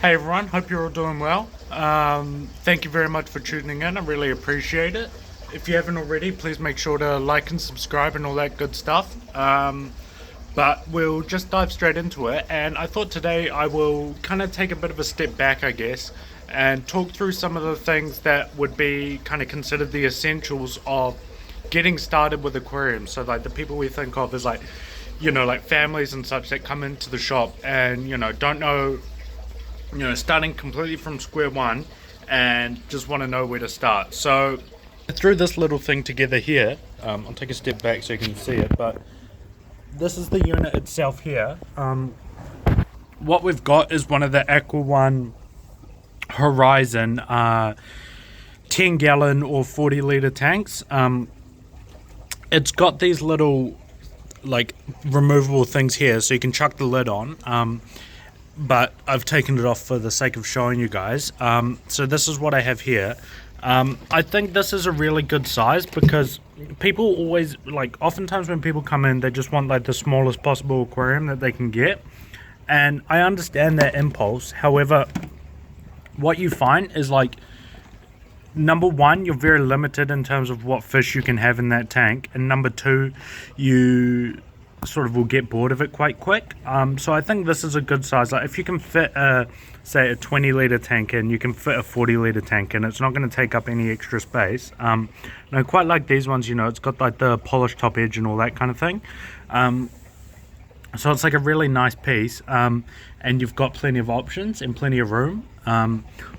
Hey everyone, hope you're all doing well. Thank you very much for tuning in. I really appreciate it. If you haven't already, please make sure to like and subscribe and all that good stuff. But we'll just dive straight into it. And I thought today I will kind of take a bit of a step back, I guess, and talk through some of the things that would be kind of considered the essentials of getting started with aquariums. So, like, the people we think of as like, like families and such that come into the shop and, don't know, starting completely from square one and just want to know where to start. So I threw this little thing together here. I'll take a step back so you can see it, but this is the unit itself here. What we've got is one of the Aqua One Horizon 10 gallon or 40 litre tanks. It's got these little like removable things here so you can chuck the lid on. But I've taken it off for the sake of showing you guys. So this is what I have here. I think this is a really good size because people always, oftentimes when people come in, they just want like the smallest possible aquarium that they can get. And I understand that impulse. However, what you find is number one, you're very limited in terms of what fish you can have in that tank. And number two, you sort of will get bored of it quite quick. So I think this is a good size. Like if you can fit say a 20 litre tank in, you can fit a 40 litre tank in. It's not going to take up any extra space. I quite like these ones, it's got like the polished top edge and all that kind of thing. So it's like a really nice piece, and you've got plenty of options and plenty of room.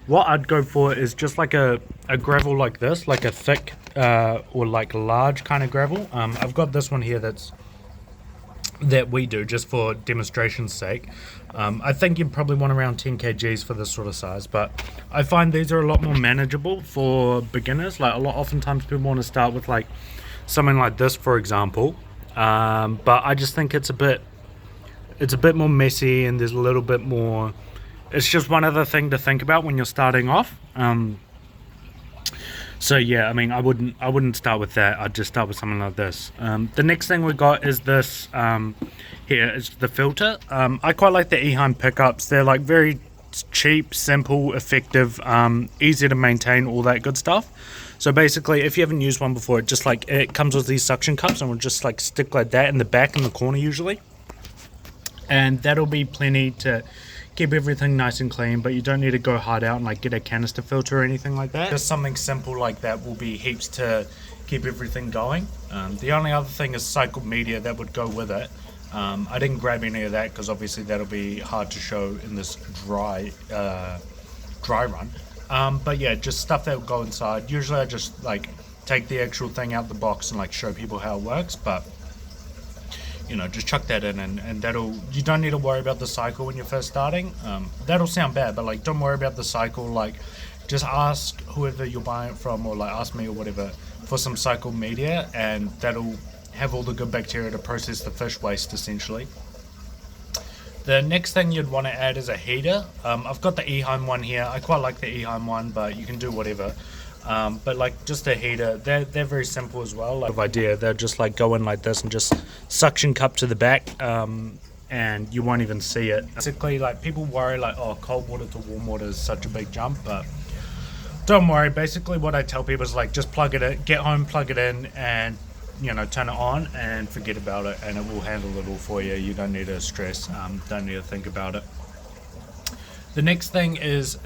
What I'd go for is just like a gravel like this, like a thick or like large kind of gravel. I've got this one here that we do just for demonstration's sake. I think you'd probably want around 10 kgs for this sort of size, but I find these are a lot more manageable for beginners. Oftentimes people want to start with like something like this, for example, but I just think it's a bit more messy and there's a little bit more. It's just one other thing to think about when you're starting off. So yeah, I mean, I wouldn't start with that. I'd just start with something like this. The next thing we got is this here is the filter. I quite like the Eheim pickups. They're like very cheap, simple, effective, easy to maintain, all that good stuff. So basically, if you haven't used one before, it comes with these suction cups and will just like stick like that in the back in the corner usually, and that'll be plenty to keep everything nice and clean, but you don't need to go hard out and like get a canister filter or anything like that. Just something simple like that will be heaps to keep everything going. The only other thing is cycled media that would go with it. I didn't grab any of that because obviously that'll be hard to show in this dry run. But yeah, just stuff that will go inside. Usually I just like take the actual thing out the box and like show people how it works, but just chuck that in and you don't need to worry about the cycle when you're first starting. That'll sound bad, but like don't worry about the cycle. Like just ask whoever you're buying it from, or like ask me or whatever, for some cycle media, and that'll have all the good bacteria to process the fish waste essentially. The next thing you'd want to add is a heater. I've got the Eheim one here. I quite like the Eheim one, but you can do whatever. But like just a heater, they're very simple as well. Like idea, they'll just like go in like this and just suction cup to the back, and you won't even see it. Basically, like people worry like, oh, cold water to warm water is such a big jump, but don't worry. Basically, what I tell people is like just plug it in, get home, plug it in, and turn it on and forget about it, and it will handle it all for you. You don't need to stress, don't need to think about it. The next thing is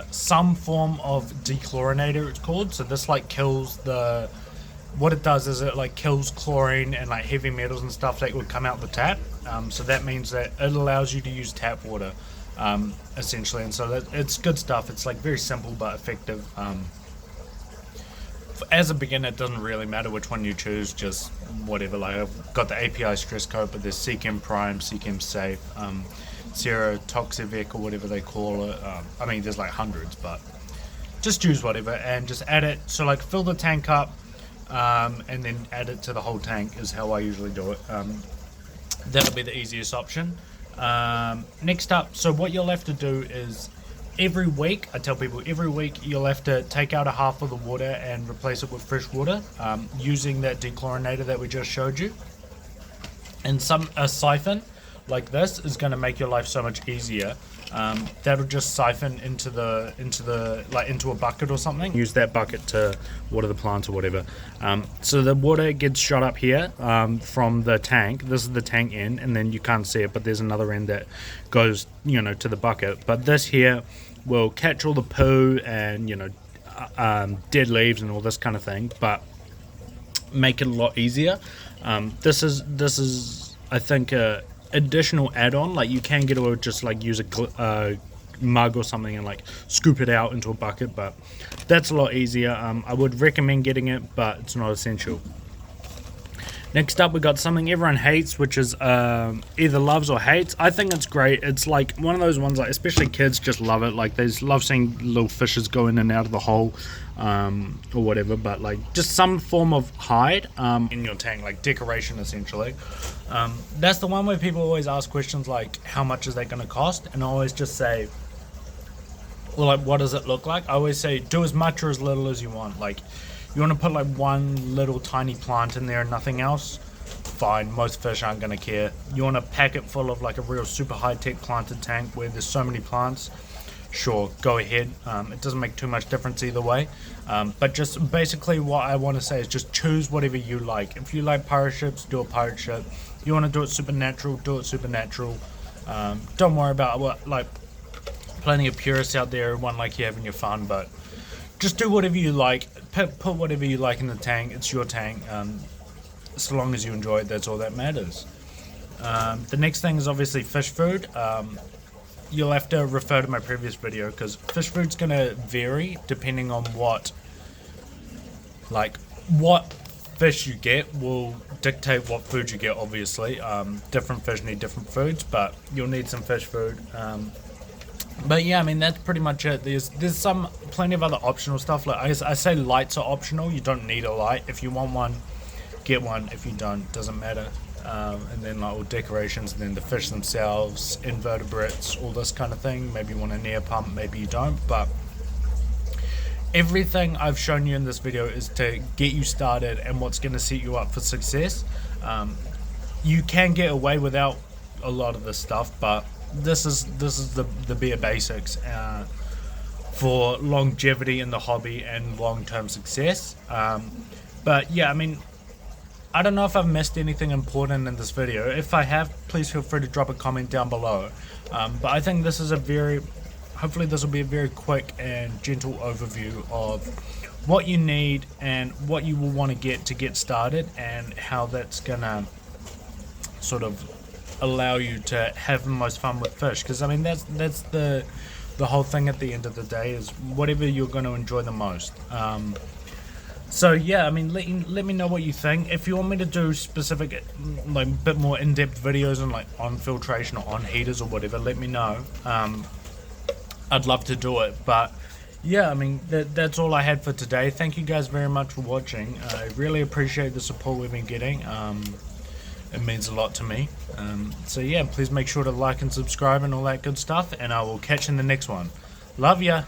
some form of dechlorinator, it's called. So this like kills what it does is it like kills chlorine and like heavy metals and stuff that would come out the tap. So that means that it allows you to use tap water, essentially. And so it's good stuff. It's like very simple but effective. As a beginner, it doesn't really matter which one you choose, just whatever. Like I've got the API stress coat, but there's Seachem Prime, Seachem Safe, Zero Toxivic or whatever they call it. I mean, there's like hundreds, but just choose whatever and just add it. So like fill the tank up, and then add it to the whole tank is how I usually do it. That'll be the easiest option. Next up, so what you'll have to do is every week, I tell people every week you'll have to take out a half of the water and replace it with fresh water, using that dechlorinator that we just showed you. And a siphon like this is going to make your life so much easier That'll just siphon into a bucket or something. Use that bucket to water the plants or whatever. So the water gets shot up here from the tank. This is the tank end, and then you can't see it, but there's another end that goes, to the bucket. But this here will catch all the poo and dead leaves and all this kind of thing, but make it a lot easier. This is I think a additional add-on. Like, you can get away with just like use a mug or something and like scoop it out into a bucket, but that's a lot easier. I would recommend getting it, but it's not essential. Next up, we got something everyone hates, which is either loves or hates. I think it's great. It's like one of those ones, like especially kids just love it. Like, they just love seeing little fishes go in and out of the hole or whatever. But like just some form of hide in your tank, like decoration essentially. That's the one where people always ask questions like, how much is that going to cost? And I always just say, well, like, what does it look like? I always say, do as much or as little as you want. Like, you want to put like one little tiny plant in there and nothing else? Fine, most fish aren't going to care. You want to pack it full of like a real super high-tech planted tank where there's so many plants? Sure, go ahead. It doesn't make too much difference either way. But just basically what I want to say is just choose whatever you like. If you like pirate ships, do a pirate ship. You want to do it supernatural, do it supernatural. Don't worry about what, like, plenty of purists out there want like you having your fun, but just do whatever you like. Put whatever you like in the tank. It's your tank. So long as you enjoy it, that's all that matters. The next thing is obviously fish food. You'll have to refer to my previous video because fish food's going to vary depending on what fish you get will dictate what food you get, obviously. Different fish need different foods, but you'll need some fish food. But yeah, I mean, that's pretty much it. There's plenty of other optional stuff. Like I say, lights are optional. You don't need a light. If you want one, get one. If you don't, doesn't matter. And then like all decorations, and then the fish themselves, invertebrates, all this kind of thing. Maybe you want a near pump, maybe you don't. But everything I've shown you in this video is to get you started and what's going to set you up for success. You can get away without a lot of this stuff, but this is the bare basics for longevity in the hobby and long-term success. But yeah, I mean, I don't know if I've missed anything important in this video. If I have, please feel free to drop a comment down below. But I think this is hopefully this will be a very quick and gentle overview of what you need and what you will want to get started, and how that's gonna sort of allow you to have the most fun with fish. Because I mean, that's the whole thing at the end of the day, is whatever you're going to enjoy the most. So yeah, I mean, let me know what you think. If you want me to do specific, like, bit more in-depth videos on like on filtration or on heaters or whatever, let me know. I'd love to do it. But yeah, I mean, that's all I had for today. Thank you guys very much for watching. I really appreciate the support we've been getting. It means a lot to me. So yeah, please make sure to like and subscribe and all that good stuff, and I will catch you in the next one. Love ya.